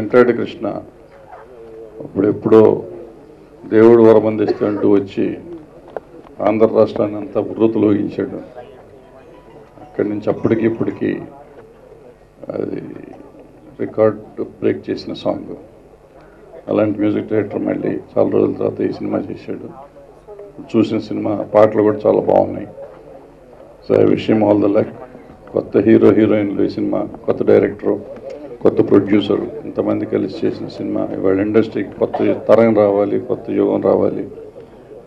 గంటాడి కృష్ణ అప్పుడెప్పుడో దేవుడు వరమందిస్తే అంటూ వచ్చి ఆంధ్ర రాష్ట్రాన్ని అంతా బృతులోగించాడు. అక్కడి నుంచి అప్పటికి ఇప్పటికీ అది రికార్డ్ బ్రేక్ చేసిన సాంగ్. అలాంటి మ్యూజిక్ డైరెక్టర్ మళ్ళీ చాలా రోజుల తర్వాత ఈ సినిమా చేశాడు. చూసిన సినిమా పాటలు కూడా చాలా బాగున్నాయి. So I wish him all the luck. కొత్త హీరో హీరోయిన్లు ఈ సినిమా, కొత్త డైరెక్టరు, కొత్త ప్రొడ్యూసరు, ఇంతమంది కలిసి చేసిన సినిమా. ఇవాళ ఇండస్ట్రీకి కొత్త తరం రావాలి, కొత్త యుగం రావాలి.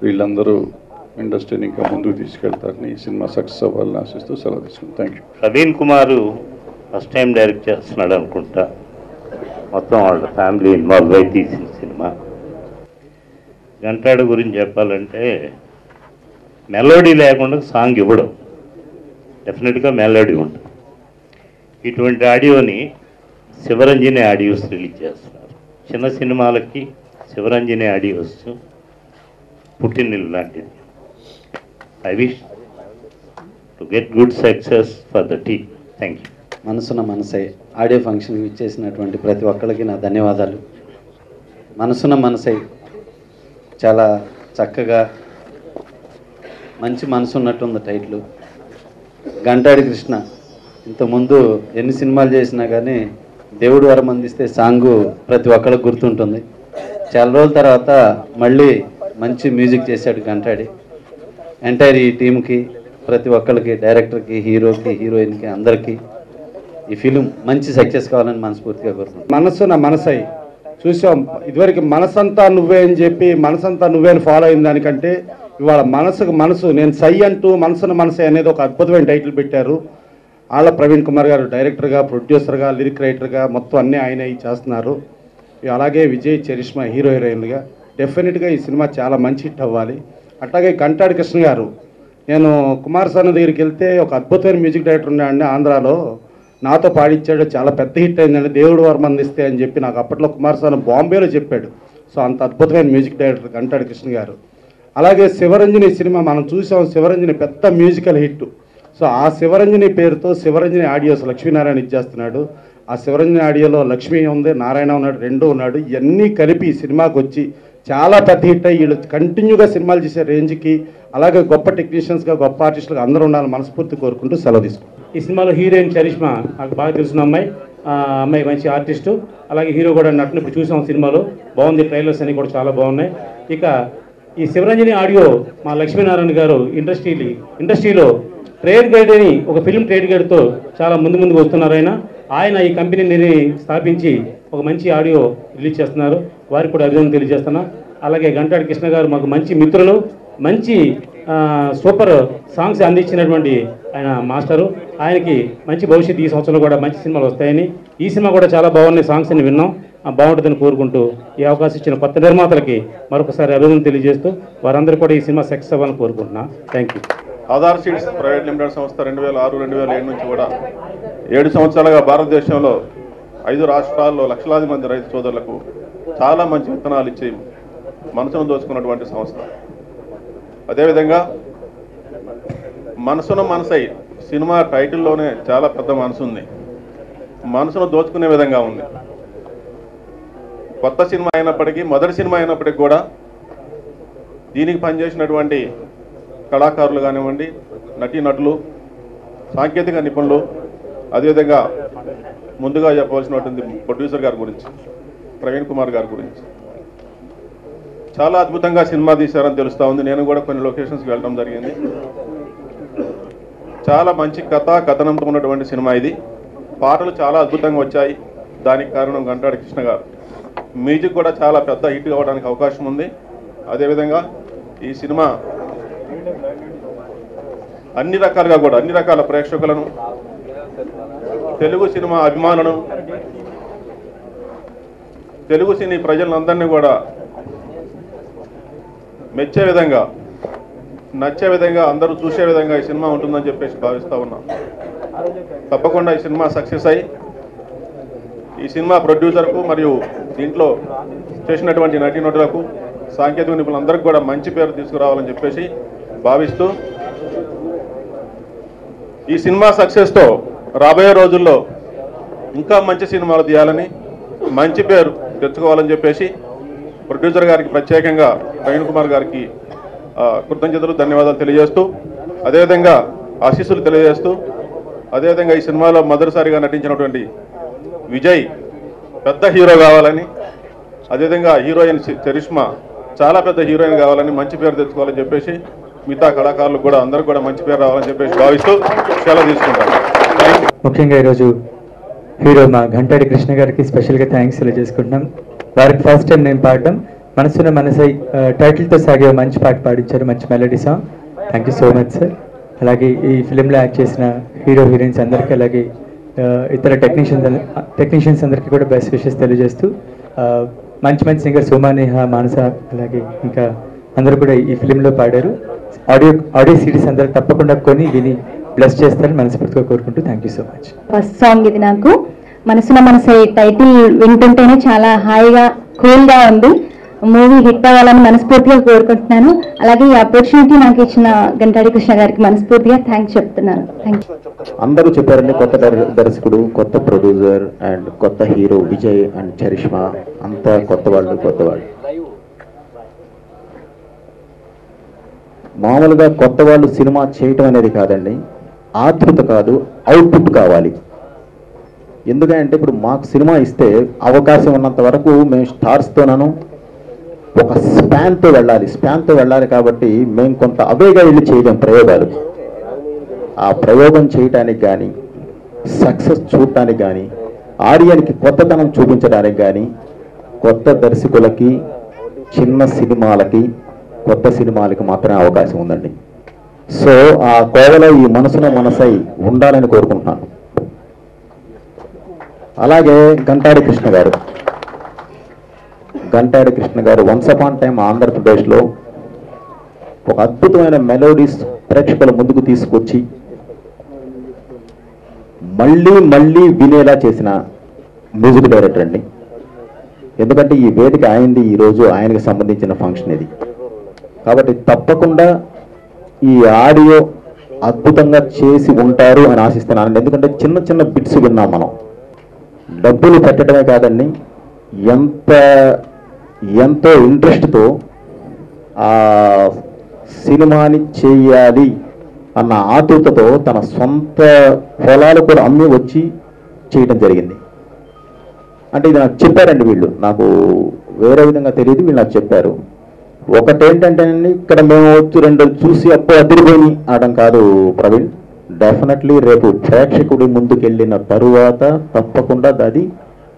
వీళ్ళందరూ ఇండస్ట్రీని ఇంకా ముందుకు తీసుకెళ్తారని, ఈ సినిమా సక్సెస్ అవ్వాలని ఆశిస్తూ సెలవు తీసుకున్నాను. Thank you. Praveen Kumar first time direct చేస్తున్నాడు అనుకుంటా. మొత్తం వాళ్ళ ఫ్యామిలీ ఇన్వాల్వ్ అయి తీసిన సినిమా. గంటాడు గురించి చెప్పాలంటే మెలోడీ లేకుండా సాంగ్ ఇవ్వడం, డెఫినెట్గా మెలోడీ ఉంటుంది. ఇటువంటి ఆడియోని శివరంజని ఆడియోస్ రిలీజ్ చేస్తున్నారు. చిన్న సినిమాలకి శివరంజని ఆడియోస్ పుట్టినిల్లు లాంటిది. I wish to get good success for the team. Thank you. మనసున మనసై ఆడియో ఫంక్షన్కి ఇచ్చేసినటువంటి ప్రతి ఒక్కరికి నా ధన్యవాదాలు. మనసున మనసై చాలా చక్కగా మంచి మనసు ఉన్నట్టుంది టైటిల్. గంటాడి కృష్ణ ఇంతకుముందు ఎన్ని సినిమాలు చేసినా కానీ దేవుడు వరం అందిస్తే సాంగు ప్రతి ఒక్కరికి గుర్తుంటుంది. చాలా రోజుల తర్వాత మళ్ళీ మంచి మ్యూజిక్ చేశాడు గంటాడి. ఎంటైర్ ఈ టీంకి, ప్రతి ఒక్కరికి, డైరెక్టర్కి, హీరోకి, హీరోయిన్కి, అందరికీ ఈ ఫిలిం మంచి సక్సెస్ కావాలని మనస్ఫూర్తిగా కోరుకుంటున్నాను. మనసున మనసై చూసాం. ఇదివరకు మనసంతా నువ్వే అని చెప్పి మనసంతా నువ్వే అని ఫాలో అయిన దానికంటే ఇవాళ మనసుకు మనసు, నేను సై అంటూ మనసున మనసై అనేది ఒక అద్భుతమైన టైటిల్ పెట్టారు. ఆళ్ళ ప్రవీణ్ కుమార్ గారు డైరెక్టర్గా, ప్రొడ్యూసర్గా, లిరిక్ రైటర్గా మొత్తం అన్నీ ఆయన చేస్తున్నారు. అలాగే విజయ్, చరిష్మా హీరో హీరోయిన్లుగా. డెఫినెట్గా ఈ సినిమా చాలా మంచి హిట్ అవ్వాలి. అట్లాగే గంటాడి కృష్ణ గారు, నేను కుమార్ సార్ దగ్గరికి వెళ్తే ఒక అద్భుతమైన మ్యూజిక్ డైరెక్టర్ ఉన్నాడండి ఆంధ్రాలో, నాతో పాడిచ్చాడు, చాలా పెద్ద హిట్ అయిందండి, దేవుడు వరం అందిస్తే అని చెప్పి నాకు అప్పట్లో కుమార్ సార్ బాంబేలో చెప్పాడు. సో అంత అద్భుతమైన మ్యూజిక్ డైరెక్టర్ గంటాడి కృష్ణ గారు. అలాగే శివరంజని సినిమా మనం చూసాం. శివరంజని పెద్ద మ్యూజికల్ హిట్. సో ఆ శివరంజని పేరుతో శివరంజని ఆడియోస్ లక్ష్మీనారాయణ ఇచ్చేస్తున్నాడు. ఆ శివరంజని ఆడియోలో లక్ష్మీ ఉంది, నారాయణ ఉన్నాడు, రెండూ ఉన్నాడు. ఇవన్నీ కలిపి ఈ సినిమాకి వచ్చి చాలా పెద్ద హిట్ అయ్యి వీళ్ళు కంటిన్యూగా సినిమాలు చేసే రేంజ్కి, అలాగే గొప్ప టెక్నీషియన్స్గా, గొప్ప ఆర్టిస్టులుగా అందరూ ఉండాలని మనస్ఫూర్తి కోరుకుంటూ సెలవు తీసుకుంటాం. ఈ సినిమాలో హీరోయిన్ చరిష్మా నాకు బాగా తెలిసిన అమ్మాయి. అమ్మాయి మంచి ఆర్టిస్టు. అలాగే హీరో కూడా నటుని ఇప్పుడు చూసాం సినిమాలో. బాగుంది, ట్రైలర్స్ అన్ని కూడా చాలా బాగున్నాయి. ఇక ఈ శివరంజని ఆడియో మా లక్ష్మీనారాయణ గారు ఇండస్ట్రీలో ట్రేడ్ గైడ్ అని ఒక ఫిల్మ్ ట్రేడ్ గైడ్తో చాలా ముందుకు వస్తున్నారు. ఆయన ఈ కంపెనీని స్థాపించి ఒక మంచి ఆడియో రిలీజ్ చేస్తున్నారు. వారికి కూడా అభినందన తెలియజేస్తున్నా. అలాగే గంటాడి కృష్ణ గారు మాకు మంచి మిత్రులు, మంచి సూపర్ సాంగ్స్ అందించినటువంటి ఆయన మాస్టరు. ఆయనకి మంచి భవిష్యత్తు, ఈ సంవత్సరంలో కూడా మంచి సినిమాలు వస్తాయని, ఈ సినిమా కూడా చాలా బాగున్నాయి, సాంగ్స్ అని విన్నాం, బాగుంటుందని కోరుకుంటూ ఈ అవకాశం ఇచ్చిన కొత్త నిర్మాతలకి మరొకసారి అభినందన తెలియజేస్తూ వారందరూ కూడా ఈ సినిమా సక్సెస్ అవ్వాలని కోరుకుంటున్నా. Thank you. Aadhaar seeds private limited సంస్థ 2006-2007 నుంచి కూడా 7 సంవత్సరాలుగా భారతదేశంలో 5 రాష్ట్రాల్లో లక్షలాది మంది రైతు సోదరులకు చాలా మంచి విత్తనాలు ఇచ్చి మనసును దోచుకున్నటువంటి సంస్థ. అదేవిధంగా మనసున మనసై సినిమా టైటిల్లోనే చాలా పెద్ద మనసు ఉంది. మనసును దోచుకునే విధంగా ఉంది. కొత్త సినిమా అయినప్పటికీ, మొదటి సినిమా అయినప్పటికీ కూడా దీనికి పనిచేసినటువంటి కళాకారులు కానివ్వండి, నటీనటులు, సాంకేతిక నిపుణులు, అదేవిధంగా ముందుగా చెప్పవలసినటువంటి ప్రొడ్యూసర్ గారి గురించి, ప్రవీణ్ కుమార్ గారి గురించి చాలా అద్భుతంగా సినిమా తీశారని తెలుస్తూ ఉంది. నేను కూడా కొన్ని లొకేషన్స్కి వెళ్ళడం జరిగింది. చాలా మంచి కథనంతో ఉన్నటువంటి సినిమా ఇది. పాటలు చాలా అద్భుతంగా వచ్చాయి. దానికి కారణం గంటాడి కృష్ణ గారు. మ్యూజిక్ కూడా చాలా పెద్ద హిట్ కావడానికి అవకాశం ఉంది. అదేవిధంగా ఈ సినిమా అన్ని రకాలుగా కూడా అన్ని రకాల ప్రేక్షకులను, తెలుగు సినిమా అభిమానులను, తెలుగు సినీ ప్రజలందరినీ కూడా మెచ్చే విధంగా, నచ్చే విధంగా, అందరూ చూసే విధంగా ఈ సినిమా ఉంటుందని చెప్పేసి భావిస్తూ ఉన్నాం. తప్పకుండా ఈ సినిమా సక్సెస్ అయ్యి ఈ సినిమా ప్రొడ్యూసర్కు మరియు దీంట్లో చేసినటువంటి నటీనటులకు, సాంకేతిక నిపుణులందరికీ కూడా మంచి పేరు తీసుకురావాలని చెప్పేసి భావిస్తూ, ఈ సినిమా సక్సెస్తో రాబోయే రోజుల్లో ఇంకా మంచి సినిమాలు తీయాలని, మంచి పేరు తెచ్చుకోవాలని చెప్పేసి ప్రొడ్యూసర్ గారికి ప్రత్యేకంగా ప్రవీణ్ కుమార్ గారికి కృతజ్ఞతలు ధన్యవాదాలు తెలియజేస్తూ, అదేవిధంగా ఆశీస్సులు తెలియజేస్తూ, అదేవిధంగా ఈ సినిమాలో మొదటిసారిగా నటించినటువంటి విజయ్ పెద్ద హీరో కావాలని, అదేవిధంగా హీరోయిన్ చరిష్మా చాలా పెద్ద హీరోయిన్ కావాలని, మంచి పేరు తెచ్చుకోవాలని చెప్పేసి మిగతా కళాకారులకు కూడా అందరికి కూడా మంచి పేరు రావాలని చెప్పేసి భావిస్తూ సెలవు తీసుకుంటాను. ముఖ్యంగా ఈరోజు హీరో మా ఘంటాడి కృష్ణ గారికి స్పెషల్గా థ్యాంక్స్ తెలియజేసుకుంటున్నాం. వారికి ఫస్ట్ టైం నేను పాడడం మనసున్న మనసై టైటిల్తో సాగే మంచి పాట పాడించారు, మంచి melody song. Thank you so much sir. అలాగే ఈ ఫిలింలో యాక్ట్ చేసిన హీరో హీరోయిన్స్ అందరికీ, అలాగే ఇతర టెక్నీషియన్స్ అందరికీ కూడా బెస్ట్ విషెస్ తెలియజేస్తూ, మంచి మంచి సింగర్ సోమానేహ, మానస, అలాగే ఇంకా అందరూ కూడా ఈ ఫిలింలో పాడారు. ఆడియో సిరీస్ అందరూ తప్పకుండా కొని విని బ్లెస్ చేస్తారని మనస్ఫూర్తిగా కోరుకుంటూ thank you so much. First song ఇది. నాకు మనసున మనసై టైటిల్ వింటుంటేనే చాలా హాయిగా కూల్గా ఉంది. మూవీ హిట్ అవ్వాలని మనస్ఫూర్తిగా కోరుకుంటున్నాను. అలాగే ఈ ఆపర్చునిటీ నాకు ఇచ్చిన ఘంటాడి కృష్ణ గారికి మనస్ఫూర్తిగా థ్యాంక్స్ చెప్తున్నాను. Thank you. అందరూ చెప్పారండి, కొత్త దర్శకుడు, కొత్త ప్రొడ్యూసర్ అండ్ కొత్త హీరో విజయ్ అండ్ చరిష్మా అంతా కొత్త వాళ్ళు. మామూలుగా కొత్త వాళ్ళు సినిమా చేయటం అనేది కాదండి, ఆతృత కాదు, అవుట్పుట్ కావాలి. ఎందుకంటే ఇప్పుడు మాకు సినిమా ఇస్తే అవకాశం ఉన్నంత వరకు మేము స్టార్స్తోనూ ఒక స్పాన్తో వెళ్ళాలి కాబట్టి మేము కొంత అవేగా వెళ్ళి చేయలేం ప్రయోగాలు. ఆ ప్రయోగం చేయటానికి కానీ, సక్సెస్ చూడటానికి కానీ, ఆడియన్కి కొత్తతనం చూపించడానికి కానీ, కొత్త దర్శకులకి, చిన్న సినిమాలకి, కొత్త సినిమాలకి మాత్రమే అవకాశం ఉందండి. సో ఆ కోవలో ఈ మనసున మనసై ఉండాలని కోరుకుంటున్నాను. అలాగే ఘంటాడి కృష్ణ గారు వన్స్ అపాన్ టైం ఆంధ్రప్రదేశ్లో ఒక అద్భుతమైన మెలోడీస్ ప్రేక్షకుల ముందుకు తీసుకొచ్చి మళ్ళీ వినేలా చేసిన మ్యూజిక్ డైరెక్టర్ అండి. ఎందుకంటే ఈ వేదిక ఆయనది, ఈరోజు ఆయనకి సంబంధించిన ఫంక్షన్ ఇది. కాబట్టి తప్పకుండా ఈ ఆడియో అద్భుతంగా చేసి ఉంటారు అని ఆశిస్తున్నాను. ఎందుకంటే చిన్న బిట్స్ విన్నాం మనం. డబ్బులు పెట్టడమే కాదండి, ఎంతో ఇంట్రెస్ట్తో ఆ సినిమాని చేయాలి అన్న ఆతృతతో తన సొంత పొలాలు కూడా అమ్మి వచ్చి చేయడం జరిగింది. అంటే ఇది నాకు చెప్పారండి వీళ్ళు, నాకు వేరే విధంగా తెలియదు, వీళ్ళు నాకు చెప్పారు. ఒకటేంటంటే ఇక్కడ మేము వచ్చి రెండు చూసి అప్పుడు అదిరిపోయి ఆడడం కాదు ప్రవీణ్. డెఫినెట్లీ రేపు ప్రేక్షకుడి ముందుకెళ్ళిన తరువాత తప్పకుండా అది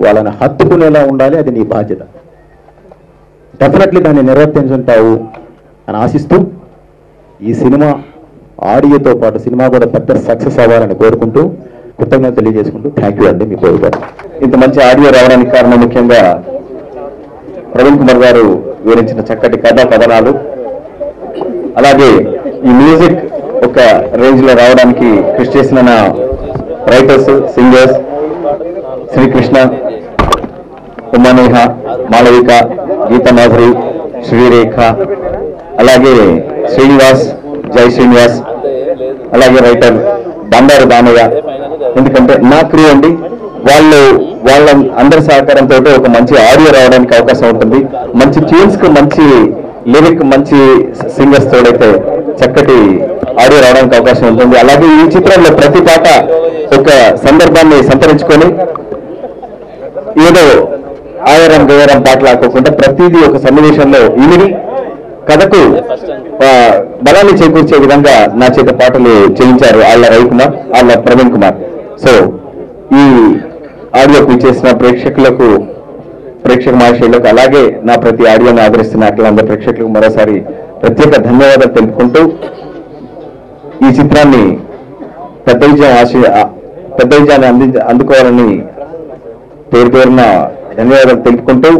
వాళ్ళని హత్తుకునేలా ఉండాలి. అది నీ బాధ్యత. డెఫినెట్లీ దాన్ని నిర్వర్తించుంటావు అని ఆశిస్తూ ఈ సినిమా ఆడియోతో పాటు సినిమా కూడా పెద్ద సక్సెస్ అవ్వాలని కోరుకుంటూ కృతజ్ఞతలు తెలియజేసుకుంటూ థ్యాంక్ యూ అండి. మీ కోరుతారు. ఇంత మంచి ఆడియో రావడానికి కారణం ముఖ్యంగా ప్రవీణ్ కుమార్ గారు వివరించిన చక్కటి కథనాలు, అలాగే ఈ మ్యూజిక్ ఒక రేంజ్ లో రావడానికి కృషి చేసిన నా రైటర్స్, సింగర్స్ శ్రీకృష్ణ, ఉమానేహ, మాళవిక, గీతా మాధురి, శ్రీరేఖ, అలాగే శ్రీనివాస్, జై శ్రీనివాస్, అలాగే రైటర్ బండారు దామయ్య. ఎందుకంటే నా క్రూ అండి, వాళ్ళ అందరి సహకారంతో ఒక మంచి ఆడియో రావడానికి అవకాశం ఉంటుంది. మంచి ట్యూన్స్ కు, మంచి లిరిక్, మంచి సింగర్స్ తోడైతే చక్కటి ఆడియో రావడానికి అవకాశం ఉంటుంది. అలాగే ఈ చిత్రంలో ప్రతి పాట ఒక సందర్భాన్ని సంతరించుకొని ఏదో ఆయారం గోయారం పాటలు ఆకోకుండా ప్రతిదీ ఒక సన్నివేశంలో ఇమిడి కథకు బలాన్ని చేకూర్చే విధంగా నా చేత పాటలు చేయించారు ఆళ్ళ రవికుమార్, ఆళ్ళ ప్రవీణ్ కుమార్. సో ఈ ఆడియోకి చేసిన ప్రేక్షక మహాశయులకు, అలాగే నా ప్రతి ఆడియోని ఆదరిస్తున్న అట్లందరూ ప్రేక్షకులకు మరోసారి ప్రత్యేక ధన్యవాదాలు తెలుపుకుంటూ ఈ చిత్రాన్ని పెద్ద విజయాన్ని అందుకోవాలని పేరున ధన్యవాదాలు తెలుపుకుంటూ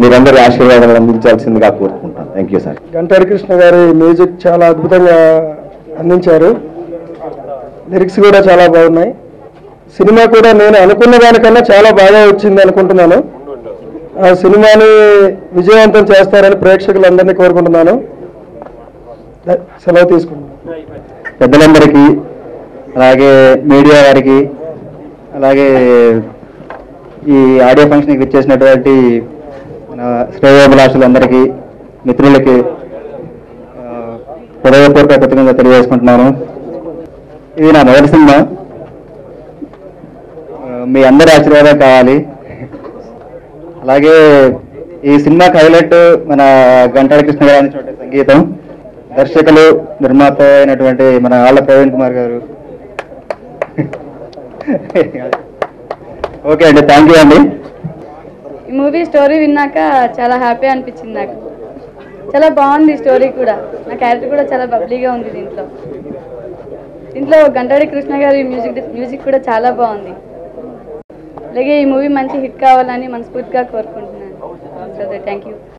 మీరందరూ ఆశీర్వాదాలు అందించాల్సిందిగా కోరుకుంటాను. Thank you sir. Ghantadi Krishna గారి మ్యూజిక్ చాలా అద్భుతంగా అందించారు. లిరిక్స్ కూడా చాలా బాగున్నాయి. సినిమా కూడా నేను అనుకున్న దానికన్నా చాలా బాగా వచ్చింది అనుకుంటున్నాను. ఆ సినిమాని విజయవంతం చేస్తారని ప్రేక్షకులందరినీ కోరుకుంటున్నాను. సెలవు తీసుకుంటున్నాను. పెద్దలందరికీ, అలాగే మీడియా వారికి, అలాగే ఈ ఆడియో ఫంక్షన్కి ఇచ్చేసినటువంటి మన శ్రేయోభిలాషులందరికీ మిత్రులకి హృదయపూర్వక కృతజ్ఞతలు తెలియజేసుకుంటున్నాను. ఇది నా మొదటి సినిమా. మీ అందరి ఆశీర్వాదం కావాలి. అలాగే ఈ సినిమాకి హైలైట్ మన గంటాడి కృష్ణ గారు అనేటువంటి సంగీతం, దర్శకులు నిర్మాత అయినటువంటి మన ఆళ్ళ ప్రవీణ్ కుమార్ గారు. ఓకే అండి, థ్యాంక్ యూ అండి. ఈ మూవీ స్టోరీ విన్నాక చాలా హ్యాపీ అనిపించింది నాకు. చాలా బాగుంది స్టోరీ కూడా. నా క్యారెక్టర్ కూడా చాలా బబ్లీగా ఉంది దీంట్లో గంటాడి కృష్ణ గారి మ్యూజిక్ కూడా చాలా బాగుంది. అలాగే ఈ మూవీ మంచి హిట్ కావాలని మనస్ఫూర్తిగా కోరుకుంటున్నాను. Thank you.